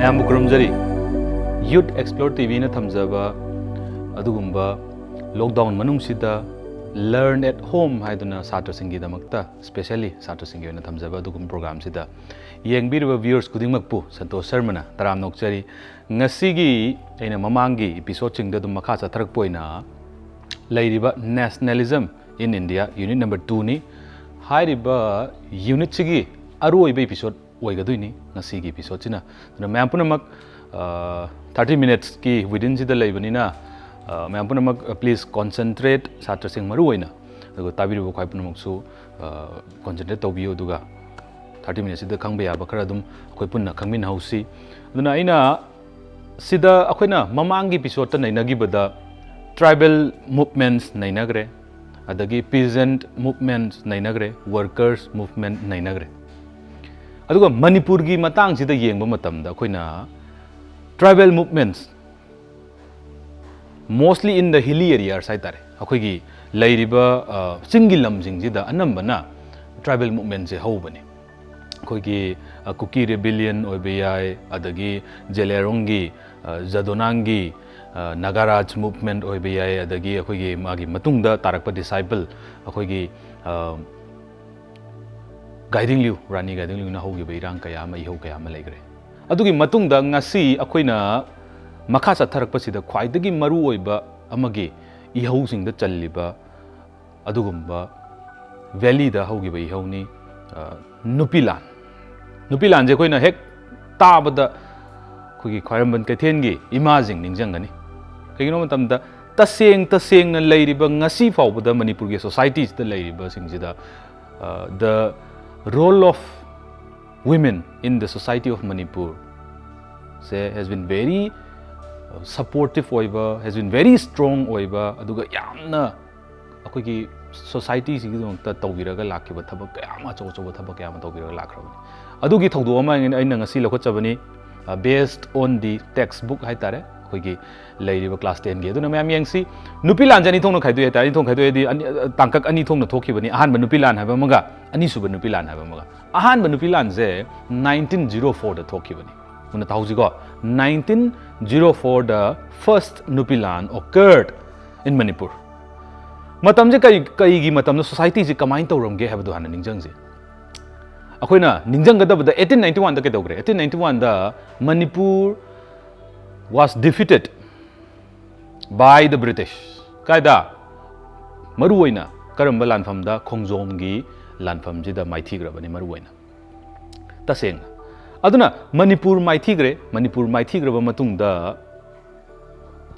ꯃꯌꯥꯝꯕꯨ ꯈꯨꯔꯨꯝꯖꯔꯤ ꯌꯨꯠ ꯑꯦꯛꯁꯄ꯭ꯂꯣꯔ ꯇꯤꯚꯤꯅ ꯊꯝꯖꯕ ꯑꯗꯨꯒꯨꯝꯕ ꯂꯣꯛꯗꯥꯎꯟ ꯃꯅꯨꯡꯁꯤꯗ ꯂꯔꯟ ꯑꯦꯠ ꯍꯣꯝ ꯍꯥꯏꯗꯨꯅ ꯁꯥꯇ꯭ꯔꯁꯤꯡꯒꯤꯗꯃꯛꯇ ꯁ꯭ꯄꯦꯁꯦꯜꯂꯤ ꯁꯥꯇ꯭ꯔꯁꯤꯡꯒꯤ ꯑꯣꯏꯅ ꯊꯝꯖꯕ ꯑꯗꯨꯒꯨꯝꯕ ꯄ꯭ꯔꯣꯒ꯭ꯔꯥꯝꯁꯤꯗ ꯌꯦꯡꯕꯤꯔꯤꯕ ꯚ꯭ꯌꯨꯋꯔꯁ ꯈꯨꯗꯤꯡꯃꯛꯄꯨ ꯁꯟꯇꯣꯁ ꯁꯔꯃꯅ ꯇꯔꯥꯝꯅ ꯑꯣꯛꯆꯔꯤ ꯉꯁꯤꯒꯤ ꯑꯩꯅ ꯃꯃꯥꯡꯒꯤ ꯏꯄꯤꯁꯣꯗꯁꯤꯡꯗ ꯑꯗꯨꯝ ꯃꯈꯥ ꯆꯠꯊꯔꯛꯄ ꯑꯣꯏꯅ ꯂꯩꯔꯤꯕ nationalism in India unit number 2नी हाइरिबा यूनिट सिगी अरोइबा एपिसोड ओइगदुइनी ngasi gi episode sina na mayam punamak 30 minutes ki within sida leibani mayam punamak please concentrate satra sing maru oina ago tabiru khoi punamak su concentrate tobiyo duga 30 minutes sida khangbe ya bakara dum khoi punna khangmin hausi aduna aina sida akoina mamangi episode ta nainagi bada tribal movements nainagre adagi peasant movements nainagre workers movement nainagre aduga manipur gi matang sida yengba matamda akoina tribal movements mostly in the hilly areas haitare akoigi leiriba singi lamjing sida anambana tribal movement se hobani akoigi kuki rebellion oibeyai adagi jelerongi jadonangi nagaraj movement oibeyai adagi akoigi magi matungda tarakpa disciple akoigi guiding liu rani guiding liu na hogi beirang kaya ma ihau kaya ma legre adugi matungda ngasi akoina makha satharak pasida khwaidagi maru oiba amagi ihau singda challiba adugumba valley da hogi bai hauni nupilan je koina hek tabada khogi khairamban kaithengi imaging ningjangani kagino matamda taseng na leiriba ngasi faubada manipur ge societies da leiriba singsida the role of women in the society of Manipur has been very supportive oiba, has been very strong oiba, aduga yamna akoigi society sigidamta tawbiraga lakhiba thabak kayama chochoba thabak kayama tawbiraga lakhrabani adugi thawdo ama aina ngasi lokhochabani based on the textbook haitare akoigi leiriba class 10 ge aduna mayam yengsi nupilan jani thongna khaidu eta ani thong khaidu edi tangkak ani thongna thokhibani ahan nupilan haba maga ani suba nupilan haba maga ahan nupilan je 1904 da thokhibani una tauji go 1904 the first nupilan occurred in Manipur matam je kai gi matam no society ji kamain tawramge habadu hana ningjang je akoina ningjang gadabada 1891 da ke dogre 1891 da Manipur was defeated by the British kaida maruoina karamba lanfam da khongjom gi lanfam ji da maithigrabani maruoina taseng aduna Manipur maithigraba matung da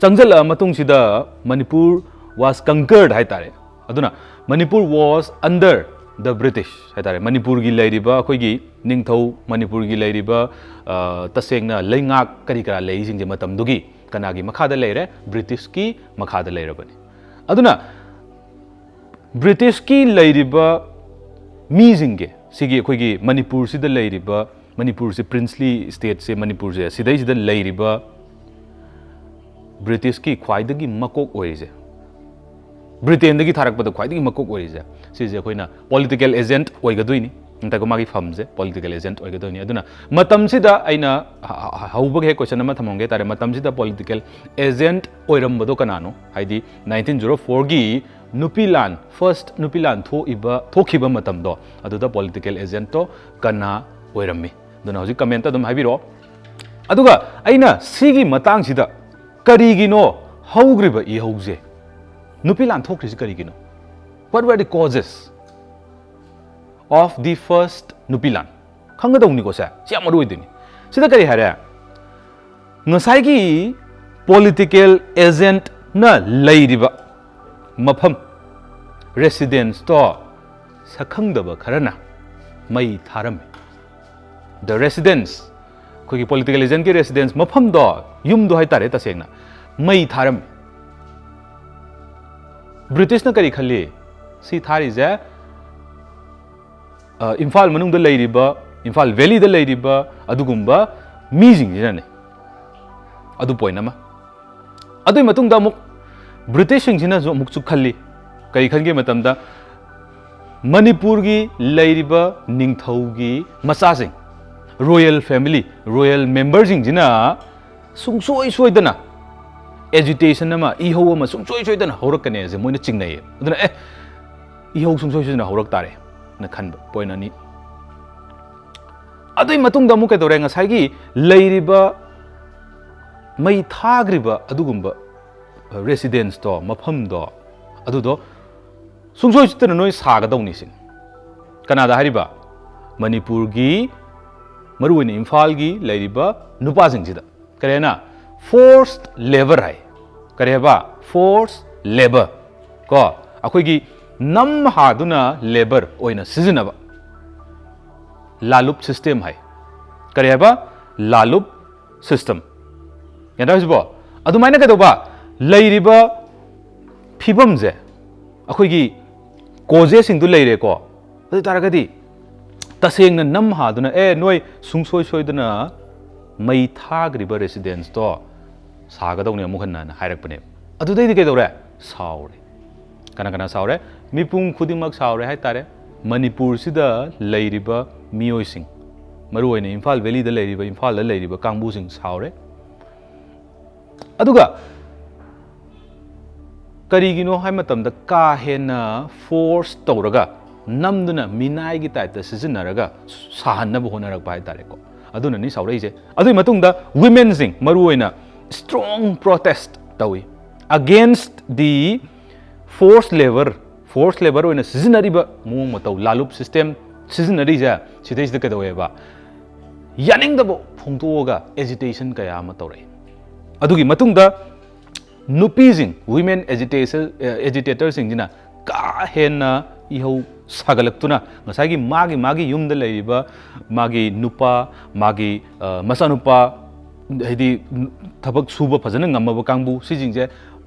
changjala matung sida Manipur was conquered haitare aduna Manipur was under the British haitare Manipur gi leiriba khoi gi ningthau Manipur gi leiriba tasengna leingak kari kara lei sing je matam dugi kanagi makhada leire British ki makhada leirabani aduna British ki leiriba mi jinge sigi khoi gi Manipur sida leiriba Manipur se princely state se Manipur se sidai sida leiriba British ki khwaidagi makok oise Britain dagi tharakpada khwaidagi makok oise sije khoina political agent oigadoini ntako magi famje political agent oigadoini aduna matam sida aina haubage he question ama thamonge tare matam sida political agent oirambado kanano haidi 1904 gi nupilan first nupilan thokiba matam do aduda political agent to kana oirammi duna hoji comment adum habiro aduga aina sigi matang sida karigino haugriba I hauje nupilan thokrisi karigino what were the causes of the first nupilan khangadawni ko sa siamaru idini sida kari hare ngasai gi political agent na leiriba mafam residence to sakhangdaba kharana mai tharam the residence kogi political agent ki residence mafam do yum do haitare tasengna mai tharam British na kari khali si thari je Imphal manung da leiriba Imphal Valley da leiriba adugumba mijing jina adu point ama adui matung da muk British sing jina jo muk chu khali kai khange matam da Manipur gi leiriba ningthau gi macha sing royal family royal members jina sungsoi soidana agitation ama iho ama sungsoi soidana horakane je moina chingnai aduna iho sungsoi soidana horak tare na khanba point ani adui matung da mu ke dore ngasai gi leiriba mai thagriba adugumba residence to mafam do adu do sungsoi soidana noi saga dawni sin kanada hariba manipur gi maruini imphal gi leiriba nupa jingjida karena forced labor hai kareba forced labor ko akoi gi nam haduna labor oina sizinaba lalup system hai kareba lalup system yanda hosbo adumaina ka doba leiriba phibam je akoi gi koje singdu leire ko adu taragadi tasengna nam haduna noi sungsoi soiduna mai thagriba residence to sagadawni amukhanna hairakpane adudai ke dore saure kana saure mipung khudimak saure hai tare manipur sida leiriba miyoi sing maru oina imphal valley da leiriba imphal da leiriba kangbu sing saure aduga karigino hai matam da ka hena force tawraga namduna minai gi type da sizinaraga sahanna bu honarak bai tare ko aduna ni saure je adui matungda women sing maru oina strong protest tawi against the forced labor oina sizinariba mung matau lalup system sizinari ja sidai sida kedawe ba yaning da bo phongtoga agitation kaya ma tawrai adugi matungda nupijing women agitators sing jina ka hena ihau sagalaktuna ngasagi magi yumda leiba magi nupa magi masanupa hedi thabak suba phajana ngamaba kangbu sijingje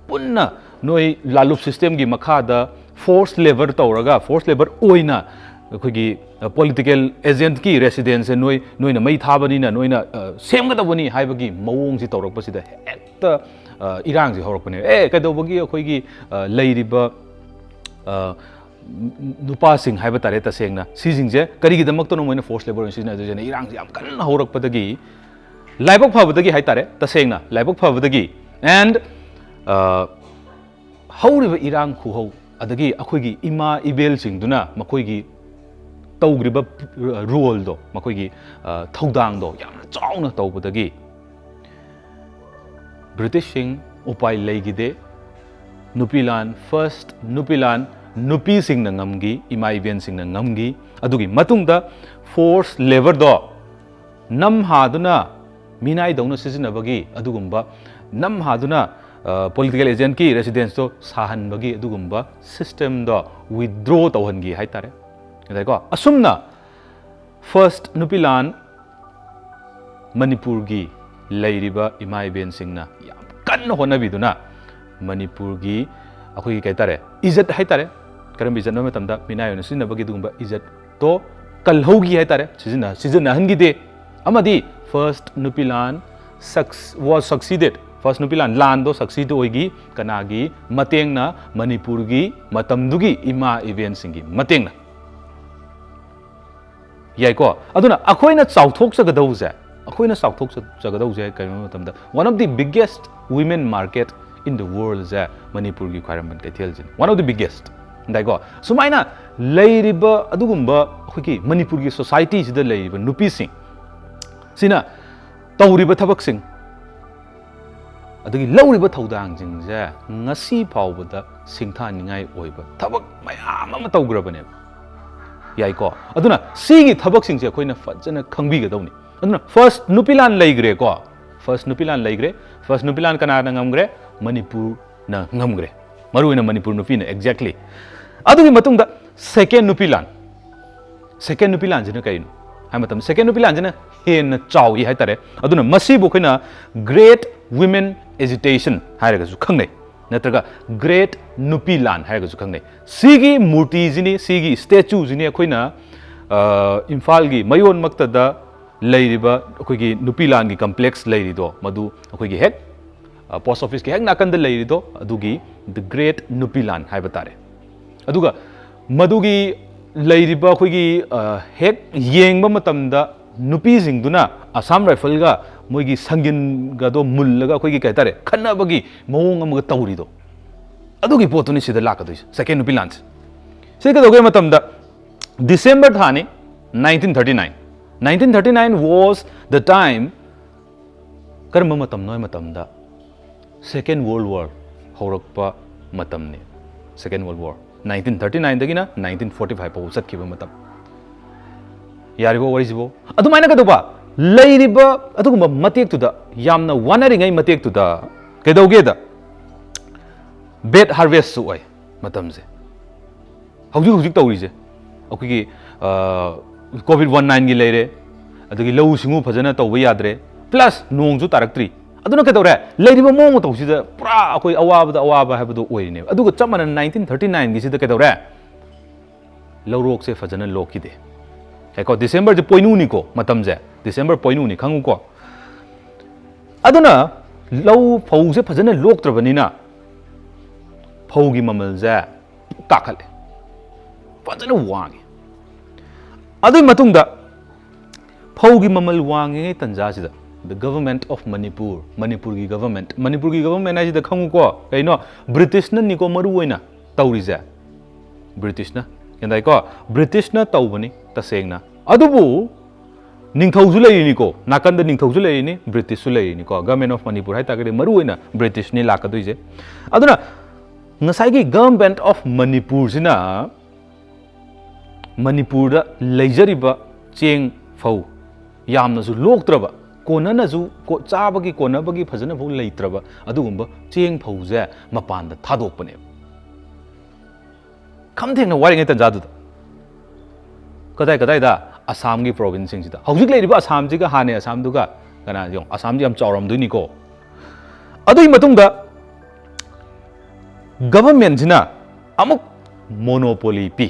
punna noi lalup system gi makha da forced labor tawraga forced labor oina khoi political agent ki residence noina mai thabani na noina semgadabani haibagi mawong si tawrak pasida hekta irang ji horakpane kadobagi khoi gi leiriba nupa sing haiba tare ta sengna sijingje kari gi damak to noina forced labor sina jena irang ji am kan horakpadagi laibok phabadagi hai tare ta sengna laibok phabadagi and hauriba irang khu hau adagi akhoi gi ima ibel sing duna makoi gi tawgriba role do makoi gi thaudang do yamna chauna tawbadagi british sing upai leigide nupilan first nupilan nupi sing na ngamgi ima ibel sing na ngamgi adugi matungda force labor do nam haduna minai dawna sizinabagi adugumba nam haduna political agent ki residence to sahan bagi adugumba system do withdraw tawhangi hai tare ko asumna first nupilan manipur gi leiriba imai ben singna yam kan honabiduna manipur gi akhui kai tare izat hai tare karam izat no matamda minai ona sizinabagi adugumba izat to kalhogi hai tare sizina hangi de amadi first nupilan was succeeded first nupilan land do succeed oigi kanagi matengna manipur gi matamdugi ima event singi matengna yaiko aduna akoina chauthok sagadauja akoina chauthok sagadauja kaino matamda one of the biggest women market in the world is manipur gi khairamban kaitheljin one of the biggest daiko sumaina leiriba adugumba khoi manipur gi society sida leiriba nupi sing sina tawriba thabak sing adagi lauriba thaudang jingje ngasi phawbada singtha ningai oiba thabak mayam ama tawgrabane yaiko aduna sigi thabak singje khoina fajana khangbi ga dawni aduna first nupilan leigre ko first nupilan kana na ngamgre manipur na ngamgre maruina manipur nupi na exactly adugi matungda second nupilan jina kaino hamatam second nupilan jina hen chawi hai tare aduna masibu khoina great women agitation hairaga su khangnai natraga great nupilan hairaga su khangnai sigi murti jini sigi statue jini khoina imphal gi mayon makta da leiriba khoi gi nupilan gi complex leirido madu khoi gi hek post office ki hek nakan da leirido adugi the great nupilan haiba tare aduga madugi leiriba khoi gi hek yengba matamda नुपीसिंगदुना Assam rifle गा मोइगी संगिन गादो मुल्लगा कोई कह तारे खन्नबगी मवोंग अमग तौरीदो अदुगी पोतुनि सिदा लाकदोइ second नुपी Lan सिदा दोगे मतमदा डिसेंबर थाने 1939 was the time कर्म मतम नोय मतमदा सेकेंड वर्ल्ड वॉर हौरकपा मतमने सेकेंड वर्ल्ड वॉर 1939 दगिना 1945 पाउ चतखिबा मतम यारिबो वरिजिबो अदुमाइना कदोबा लैरिबा अदुगुम्बा मतेक्तुदा यामना वानरिङै मतेक्तुदा केदौगेदा बेट हार्वेस्ट सु ओय मतमजे हौजि हौजि तौरिजे अखोगी कोविड 19 गी लेरे अदुगी लौ सिंगु फजना तौबा याद्रे प्लस नोंजु तारक्त्री अदुना केदौरे लैरिबा मोंग तौसिदा पुरा अखोई अवाबा हाबदो ओइने अदुगा चमना 1939 गी सिदा केदौरे लौरोक से फजना लोकिदे एको डिसेंबर जे पोइनु निको मतमजे डिसेंबर पोइनु नि खंगु को अदुना लौ फौजे फजना लोक्त्रबनिना फौगी ममलजे काखले फजना वांगे अदुई मतुंगदा फौगी ममल वांगे तंजासिदा द गवर्नमेंट ऑफ मणिपुर की गवर्नमेंट आइसिदा खंगु को कइनो ब्रिटिश न निको मरु ओइना तौरिजे ब्रिटिश न यंदाई को ब्रिटिश न तौबनी तसेंगना अदुबु निंगथौजु लेरिनिको नाकंद निंगथौजु लेरिनि ब्रिटिशसु लेरिनिको government of Manipur high तागदे Maru ओइना British नि लाकदुइजे अदुना ngसाइगी गवर्नमेंट ऑफ मणिपुर सिना मणिपुर दा लेजरिबा चेंग फौ यामनसु लोक्त्रबा कोननसु को चाबगी कोनबगी फजन फौ लेत्रबा अदुगुम्बा चेंग फौजे मपान दा थादोकपने खमथेंना वारिङै तंजादुदा कदाई दा असम की प्रोविंस सिंगसिदा हौजिक लेरिबा असम जिगा हाने असम दुगा कना यो असम जी हम चौरमदुनिको अदुई मतुंगदा गवर्नमेंट जिना अमुक मोनोपोली पी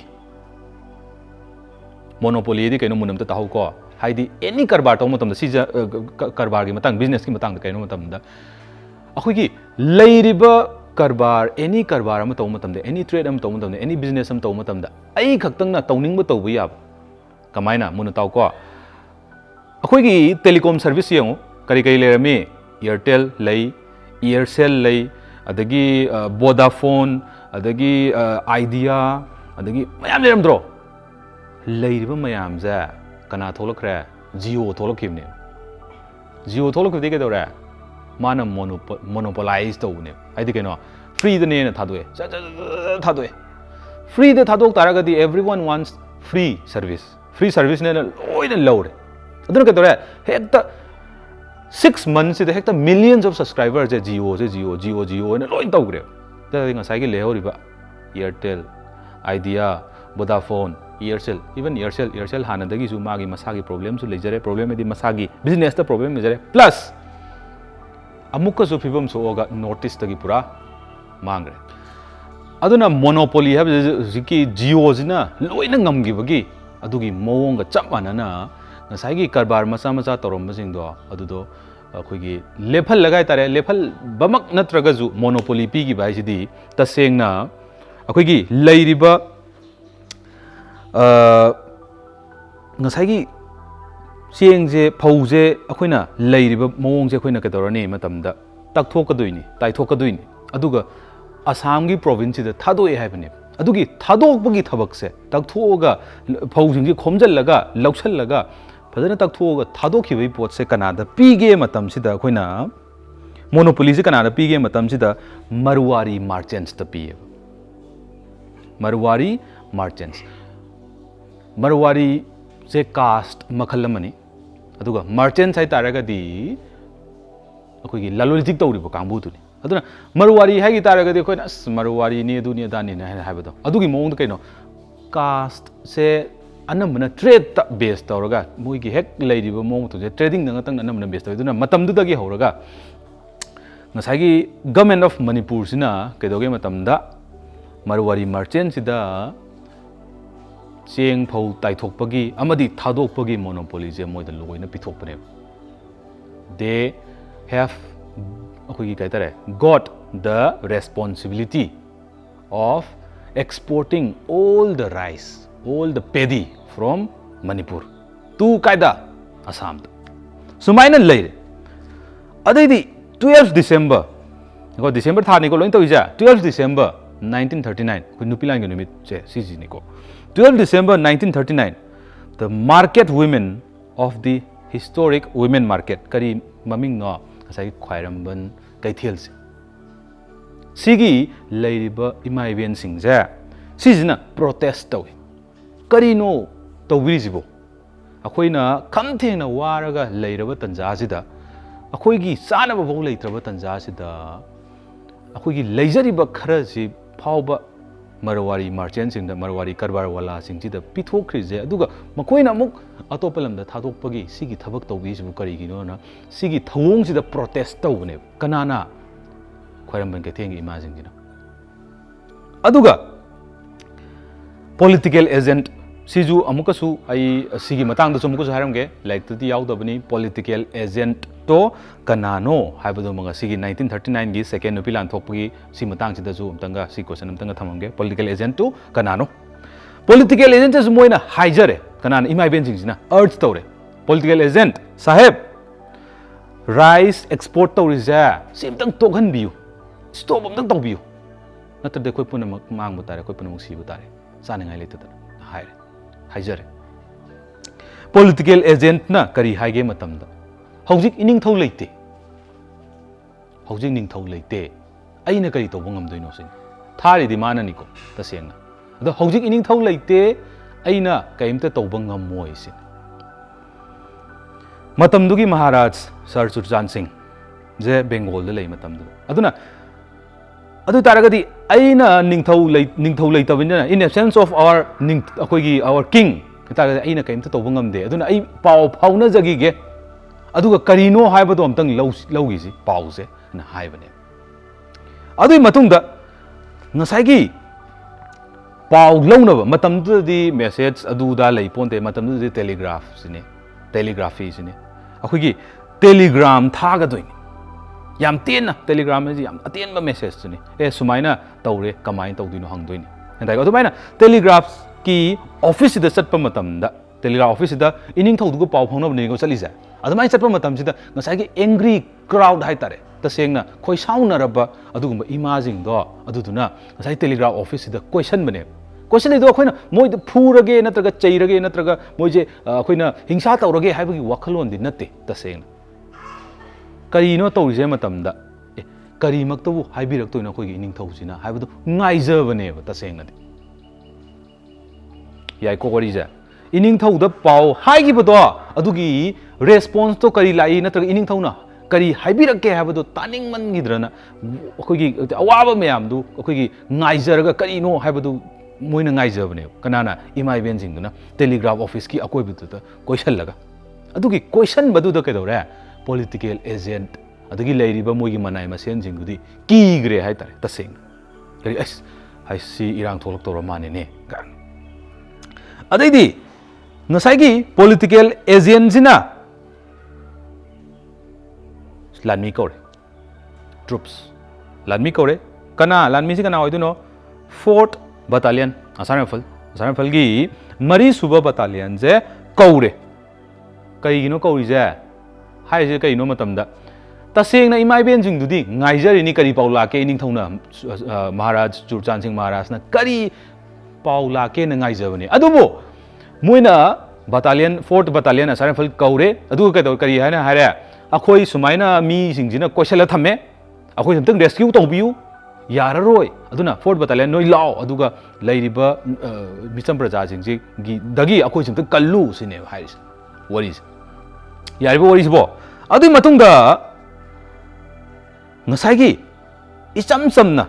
मोनोपोली दी कइनो मुनम ताहौ को हाइदी एनी कारबार तौ मतम सिजा कारबार की मतंग बिजनेस की मतंग कइनो मतम दा अखोगी लेरिबा कारबार एनी कारबार अम तौ मतम एनी ट्रेड अम तौ मतम एनी बिजनेस अम तौ मतम दा आई खक्तंगना तौनिंग ब तौबा याब कमायना मुन ताउ को अखोगी टेलीकॉम सर्विस यंगो करी कई लेरमी एयरटेल लई एयरसेल लई अदगी वोडाफोन अदगी आइडिया अदगी मयाम लेरमद्रो लेरिबा मयाम जा कना थोलखरे जियो थोलखिबने जियो थोलखिबदे केदोरे माना मोनोपोलाइज तौने आइदि केनो फ्री दने न थादोए थादोए फ्री दे थादोक तारगदी एवरीवन वांट्स फ्री सर्विस ने लोइना लौरे अदुना केदोरे हेक्ता 6 months से हेक्ता मिलियंस ऑफ सब्सक्राइबर्स जे जियो ने लोइन तौग्रे तदि ngसाइगी लेहौरिबा एयरटेल आइडिया वोडाफोन एयरसेल इवन एयरसेल हानदगी सु मागी मसागी प्रॉब्लम सु लेजरे प्रॉब्लम एदि मसागी बिजनेस द प्रॉब्लम लेजरे प्लस अमुकसु फिबम सोगा नॉर्थ ईस्ट तगी पुरा मांगरे अदुना मोनोपोली है जिकी जियो जिना लोइना ngamgibagi अदुगी मवोंग चप मानना ngसाइगी कारबार मचा तौरमबसिंगदो अदुदो अखोगी लेफल लगाय तारे लेफल बमक नत्रगजु मोनोपोली पीगी बाइसिदी तसेंगना अखोगी लेरिबा ngसाइगी चेंगजे फौजे अखोइना लेरिबा मवोंगजे अखोइना केदोरनी मतमदा तकथोकदुइनी ताइथोकदुइनी अदुगा असम की प्रोविंस सिदा थादोए हाइबने अदुगी थादोकबगी थबकसे तकथोगा फौजिंग खोमजल्लगा लौसल्लगा फजना तकथोगा थादोखिबई पोटसे कनादा पीगे मतम सिदा अखोइना मोनोपोली से कनादा पीगे मतम सिदा मरवारी मर्चेंट्स त पीए मरवारी मर्चेंट्स मरवारी से कास्ट मखल मनी अदुगा मर्चेंट्स हाइ तारगदी अखोगी ललोलिजिक तौरिबो कांबुदुनी अदुना मरवारी हाइगी तारगदी अखोइना अस मरवारी नि अदुनि दानि ने हाइबदो अदुगी मोंग कइनो कास्ट से अनमना ट्रेड त बेस तौरगा मोइगी हेक लेरिबो मोंग तुजे ट्रेडिंग नंग तंग अनमना बेस तौदुना मतमदुदगी हौरगा ngसाइगी गवर्नमेंट ऑफ मणिपुर सिना केदोगे मतमदा मरवारी मर्चेंट सिदा चेंग फौ ताइथोकपगी अमदी थादोकपगी मोनोपोली जे मोइदा लोइना पिथोकपने दे हैव अखोगी काइतारे got the responsibility of exporting all the rice all the paddy from Manipur to kaida Assam सुमाइना लेरे अदैदी 12 डिसेंबर को डिसेंबर थानी को लोइन तौइजा 12 डिसेंबर 1939 कोई नुपिलांग के निमित से सीजी को 12 December 1939 the market women of the historic women market करी ममिंग नो असai ख्वाइरमबन कैथेल से सिगी लेरिबा इमाइबेन सिंगजा सिजना प्रोटेस्ट तौइ करीनो तौबिजिबो अखोइना खमथेना वारगा लेरबा तंजासिदा अखोइगी चानबा बौ लेत्रबा तंजासिदा अखोइगी लेजरिबा खरसि फावबा मरवारी मर्चेंट सिंग मरवारी करबार वाला सिंगसिदा पिथोखरिजे अदुगा मखोइना अमुक अतोप लमदा थादोकपगी सिगी थबक तौबिजिबु करिगिनोना सिगी थवोंगसिदा प्रोटेस्ट तौबने कनाना ख्वाइरमबन कैथेंगी इमाजिंगिना अदुगा पॉलिटिकल एजेंट सिजु अमुकसु आई सिगी मतांगदसु अमुकसु हारमगे लाइकतदि यावदबनी पॉलिटिकल एजेंट तो कनानो हाइबदो मंगा सिगी 1939 गी सेकेंड नुपि लांथोकपगी सि मतांगसिदसु अमतंगा सि क्वेश्चन अमतंगा थमंगे पॉलिटिकल एजेंट तो कनानो पॉलिटिकल एजेंट सु मोइना हाइजरे कनाना इमाइबेन सिंगसिना अर्ज तौरे पॉलिटिकल एजेंट साहेब राइस एक्सपोर्ट तौरिजा सिमतंग तोगहनबियु स्टॉप अमतंग तौबियु नतदे कोइ पुनमक मांगबो तारे कोइ पुनमक सिबो तारे सानिंगाय लेतदन हाइरे हाइजरे पॉलिटिकल एजेंट ना करी हाइगे मतमदा हौजिक इनिंगथौ लेते हौजिक निंगथौ लेते अइना करी तौबो ngamdoino सिन थारिदि माननिको तसेंना अदो हौजिक इनिंगथौ लेते अइना कयमते तौबो ngammoy सिन मतमदुगी महाराज सर सुरचान सिंह जे बेंगोल दे लेइ मतमदु अदुना अदु तारगदी अइना निंगथौ लेतबनिना इन एब्सेंस ऑफ आवर निंग अखोइगी आवर किंग तारगदी अइना कयमते तौबो ngamde अदुना अइ पाव फाउना जगिगे अदुगा करीनो हाइबदो अमतंग लौगिसी पाउसे ना हाइबने अदुई मतुंगदा ngसाइगी पाउ लौनब मतमदुदी मेसेज अदुदा लेपोन्ते मतमदुदी टेलीग्राफ सिने टेलीग्राफी सिने अखोइगी टेलीग्राम थागदोइनी याम तेन टेलीग्राम में याम अतेनबा मेसेज सुनी ए सुमाइना तौरे कमाइन तौदिनो हंगदोइनी एंदाइगो अदुमाइना टेलीग्राफ की ऑफिस द चटपा मतमदा टेलीग्राफ ऑफिस द इनिंग थौदुगो पाउ फाउनबनिगो चलिजा अदुमाइ चटपा मतमसिदा ngसाइगी एंग्री क्राउड हाइतारे तसेंगना खोइ साउनरबा अदुगुम इमाजिंग दो अदुदुना ngसाइ टेलीग्राफ ऑफिस द क्वेश्चन बने क्वेश्चन इदो अखोइना मोइ फुरगे नत्रगा चैरगे नत्रगा मोइजे अखोइना हिंसा तौरगे हाइबगी वखलोंदि नते तसेंगना करीनो तौरिजे मतमदा करीमक्तबु हाइबिरक्तोइना अखोइगी इनिंग थौसिना हाइबदु ngaइजबनेबा तसेंगनादि याइको वरिजा इनिंग थौद पाउ हाइगिबदो अदुगी रेस्पॉन्स तो करी लाई नत्रगा इनिंग थौना करी हाइबिरके हाइबदो तानिंग मनगिद्रना अखोइगी अवाबा मयामदु अखोइगी ngaइजरगा करीनो हाइबदु मोइना ngaइजबने कनाना इमाइबेन सिंगदुना टेलीग्राफ ऑफिस की अकोइबदुदा क्वेश्चन लगा अदुगी क्वेश्चन बदुदा केदौरे पॉलिटिकल एजेंट अदुगी लेरिबा मोइगी मनाइ मसेन सिंगदुदी कीग्रे हाइतारे तसेंग करी एस हाइसी इरांग थोलक तौर मानेने गान अदैदी ngसाइगी पॉलिटिकल एजेंट सिना लानमी कौरे ट्रुप्स लानमी कौरे कना लानमी से कना होइदुनो फोर्थ बटालियन आसाम राइफल की मरी सुबह बटालियन जे कौरे कईगिनो कौरिजे हाइजे कईनो मतमदा तसेंगना इमाइबेन सिंगदुदी ngaइजरिनी करी पाउ लाके इनिंग थौना महाराज चुरचान सिंह महाराजना करी पाउ लाके न ngaइजबने अदुबो मोइना battalion fourth battalion Assam rifle कौरे अदु कदौ करी हाना हारे अखोई सुमाइना मी सिंगजिना क्वेश्चन थमे अखोई हमतंग रेस्क्यू तौबियु याररोय अदुना फोर्थ बटालियन नोइ लाओ अदुगा लेरिबा मिचम प्रजा सिंगजी दगी अखोई हमतंग कल्लु सिने हाइस वरिस यारिबो वरिसबो अदुई मतुंगदा ngसाइगी इचम समना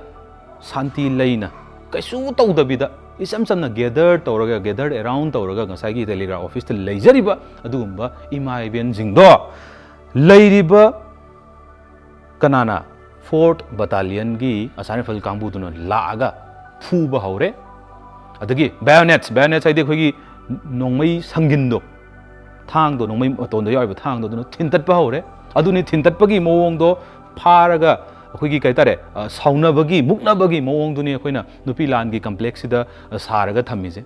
शांति लेना कैसु तौदबिदा इचम समना गेदर अराउंड तौरगा ngसाइगी टेलीग्राफ ऑफिस त लेजरिबा अदुगुम्बा इमाइबेन जिंगदो लेरिबा कनाना फोर्थ बटालियन की आसाम राइफल कांबुदुना लागा फूबा हौरे अदगी बायोनेट्स हाइदे अखोइगी नोंमै संगिन्दो थांगदो नोंमै मतोंदो याइबा थांगदो दुना थिनतटपा हौरे अदुनि थिनतटपगी मओंगदो फारगा अखोइगी कैतारे साउनबगी मुक्नबगी मओंगदुनि अखोइना नुपी लानगी कम्प्लेक्स सिदा सारगा थम्मिजे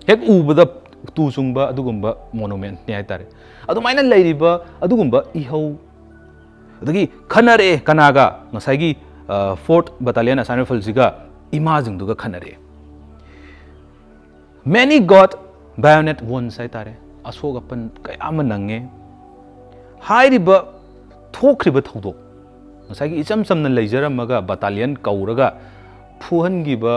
हेक उबदा tu chungba adugumba monument ni haitare adumaina leiriba adugumba ihau adagi khanare kanaga ngasai 4th battalion assign rifle siga imaging duga khanare many got bayonet wounds haitare asoga pan kayama nange hairiba thokriba thodok ngasai icham chamna leijaramaga battalion kauraga fuhangiba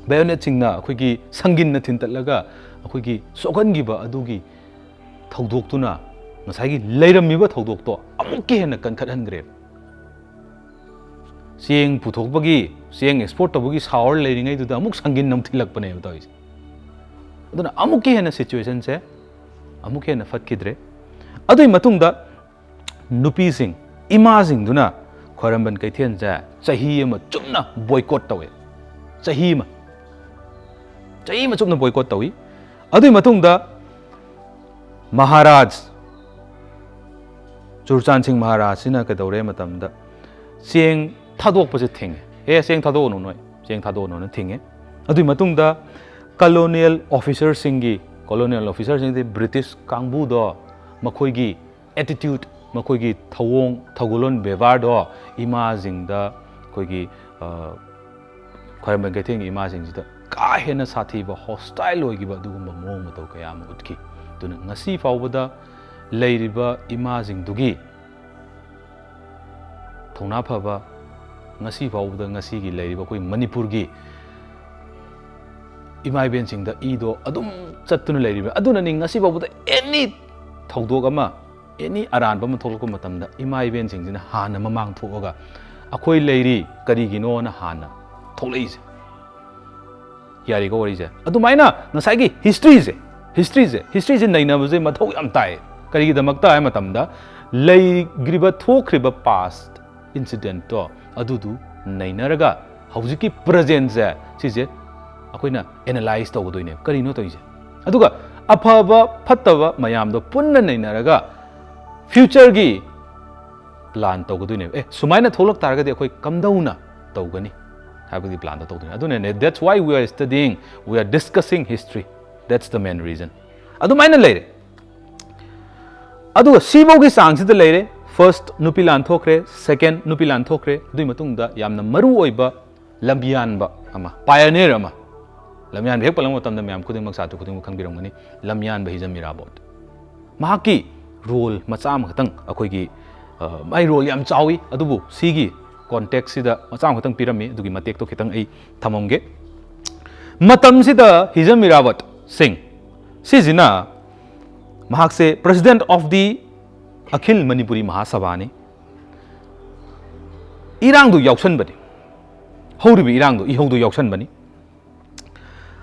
bayonet singna akhoi sangin na thintatlaga akhoi sokangiba adugi thodok ngasai leiramiba thodok to amukke hena kankhathangreb sieng puthokbagi sieng export tabagi saur leiringai duda amuk sangin nam thilakpane batawi aduna amukke hena situation se amukke hena fatkidre adui matungda nupi sing ima sing duna khoramban kaithen ja chahi ama chumna boycott tawe chahi ma chumna boycott tawi adui matungda Maharaj Churchan Singh Maharaj sina ka daure matamda sieng thadok pase thing sieng thado no noi sieng thado no thing adui matungda colonial officer singi British kangbu do makhoi gi attitude makhoi gi thawong thagulon bevar do ima jingda khoi gi khaiman gaitheng ima jingda ka hena sathi ba hostile oi gi ba dugumba mong mato kaya ma utki tuna ngasi fawbada leiriba ima jingdugi thona phaba ngasi fawbada ngasi gi leiriba koi manipur gi imai ben singda ido adum chattuna leiriba aduna ni ngasi fawbada any thodok ama any aran ba matholko matamda imai ben singina hana mamang thoga akhoi leiri kari gino na hana tholais yari go wari je adumaina ngasai gi history je naina buje mathau yam tai kari gi damakta ai matamda leigriba thokriba past incident to adudu nainaraga haujiki present je sije akoina analyze tawdoine kari no toise aduga aphaba phattaba mayam do punna nainaraga future gi plan tawdoine sumaina tholak targa de akoi kamdauna tawgani habagi plan to tawdoine adune that's why we are studying, we are discussing history. That's the main reason. Adu maina leire adu sibo gi sang sid leire first nupi lan thokre second nupi lan thokre dui matung da yamna maru oiba lambian ba ama pioneer ama lamyan bhek palang matam da myam khuding maksa tu khuding khangbiram gani lamyan ba hijam mirabot mahaki role macham khatang akoi gi mai role yam chawi adubu sigi context sida macham khatang pirami adugi matek to khitang ai thamomge matam sida hijam mirabot Singh Sijina Mahakse President of the Akhil Manipuri Mahasabha ni Irang du yauksan bani Hauribi Irang du ihau du yauksan bani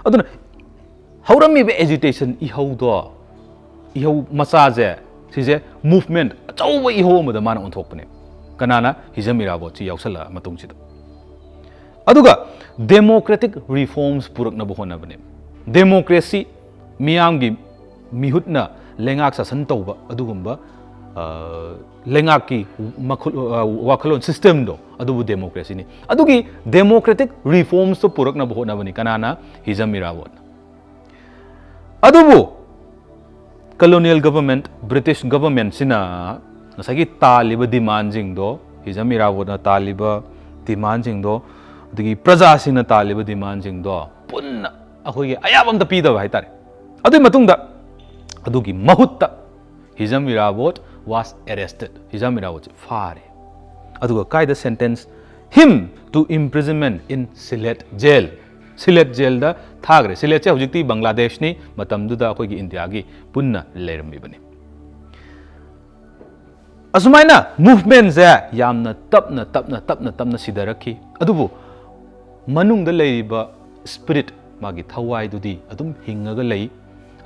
Aduna Haurami be agitation ihau masaje sije movement chawa ihau ma da mana onthok bani kanana hijamira bo chi yauksala matung chi aduga democratic reforms purak na bo hona bani democracy miyamgi mihutna lengak sasan tawba adugumba lengaki wakhalon system do adubu democracy ni adugi democratic reforms to purakna bohna bani kanana hijamirawat adubu colonial government British government sina nasagi taliba demanding do hijamirawat na taliba demanding do adugi praja sina taliba demanding do punna akhoi ayabam da pidaba haitare adui matungda adugi mahutta hijamirawat was arrested hijamirawat fare aduga kaida sentence him to imprisonment in Sylhet jail da thagre Sylhet che hujikti Bangladesh ni matamdu da akhoi gi India gi punna lerami bani asumaina movement za yamna tapna sidarakhi adubu manung da leiba spirit magi thawai dudi adum hingaga lei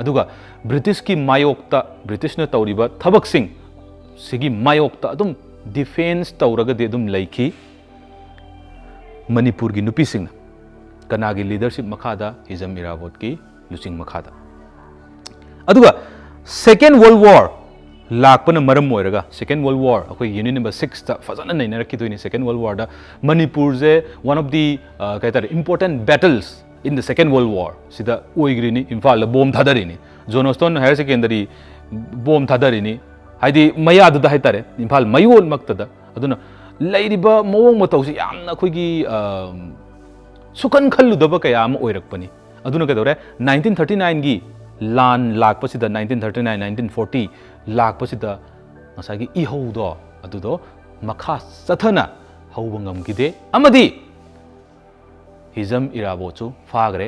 aduga British ki mayokta British na tawriba thabak sing sigi mayokta adum defense tawraga de adum leiki Manipur gi nupi sing kanagi leadership makhada hijamirawat ki lusing makhada aduga second world war lakpana maram moiraga second world war akoi unit number 6 ta fazana naina rakhi doini second world war da Manipur je one of the important battles in the Second World War sida oigrini Imphal bomb thadarini Johnstone Higher Secondary bomb thadarini haidi mayadu da haitare Imphal mayol maktada aduna lairiba mawong matawsi yamna khoigi sukan khalludaba kaya am oirakpani aduna kadore 1939 gi lan lakpasida 1939 1940 lakpasida ngasagi ihaudo adudo makha sathana hawbangam gide amadi hizam irabochu fagre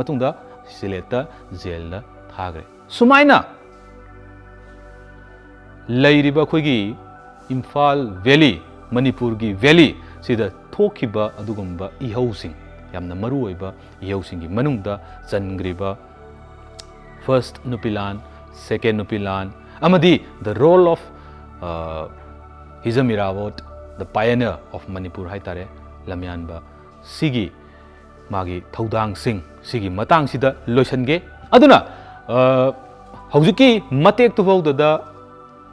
matungda sileta jail thagre sumaina lairiba khoigi Imphal Valley Manipur gi valley sida thokiba adugumba ihausing yamna maru oiba ihausing gi manungda changriba first nupilan second nupilan amadi the role of Hizam Irawat the pioneer of Manipur haitare lamyanba sigi magi thaudang sing sigi matang sida loisange aduna haujuki matek tu da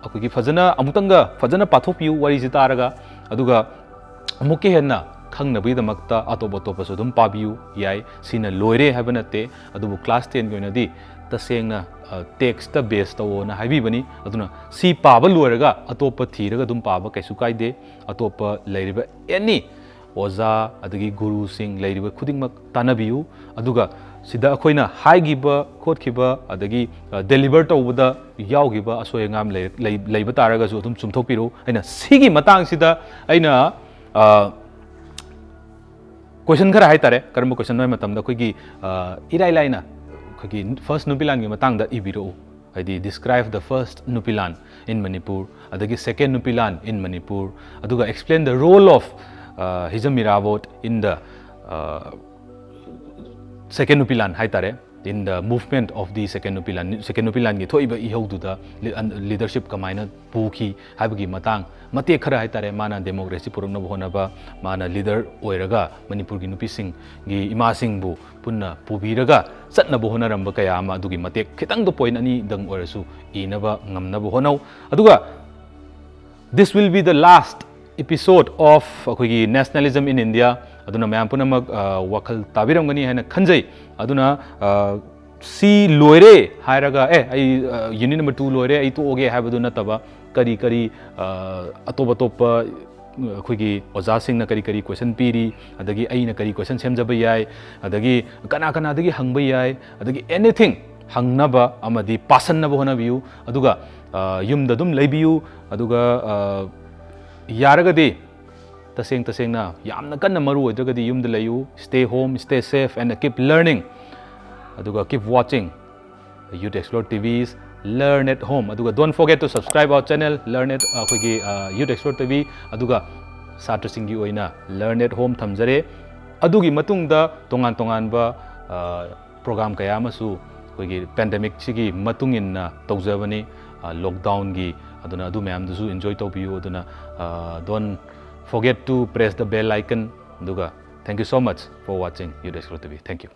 akogi fajana amutanga fajana pathopiu wari jitaraga aduga amuke henna khangnabi damakta atoboto sudum pabiu yai sina loire habanate adubu class 10 goinadi tasengna text ta base ta wona haibi bani aduna si paba loiraga atopa thiraga dum paba kaisu kaide atopa leiriba any oza adagi guru sing leiriba khudingmak tanabiu aduga sida akoina haigiba khotkiba adagi deliver tawbada yaugiba asoy ngam leiba taraga su dum chumthokpiru aina sigi matang sida aina question khara haitare karma question noi matamda khoigi irai laina khoigi first nupilan gi matang da ibiro haidi describe the first nupilan in Manipur adagi second nupilan in Manipur aduga explain the role of Hizam Irawat in the second nupilan haitare in the movement of the second nupilan gi thoiba ihaududa leadership kamaina puki habagi matang mate khara haitare mana democracy purumna bhonaba mana leader oiraga Manipur gi nupising gi imasing bu punna pubiraga satna bhona ramba kaya ama adugi mate khitang do point ani dang oirasu inaba ngamna bhonau aduga this will be the last episode of akogi nationalism in India aduna mayam punamak wakhal tabiramgani haina khanjai aduna si loire hairaga ai unit number 2 loire ai to oge habadu nataba kari atopa akogi oja singna kari question piri adagi aina kari question semjaba yai adagi kana adagi hangba yai adagi anything hangnaba amadi pasannaba honabiu aduga yumda dum leibiu aduga yaragadi tasengna yamna kanna maru oidagadi yumda layu stay home stay safe and keep learning aduga keep watching Youth Explore TV's Learn at Home aduga don't forget to subscribe our channel Learn at akogi Youth Explore TV aduga satra singi oina Learn at Home thamjare adugi matungda tongan ba program kaya masu akogi pandemic sigi matungin tawjabani lockdown gi aduna adu mayam dusu enjoy tawbiu aduna don't forget to press the bell icon aduga thank you so much for watching Youth Explore TV. Thank you.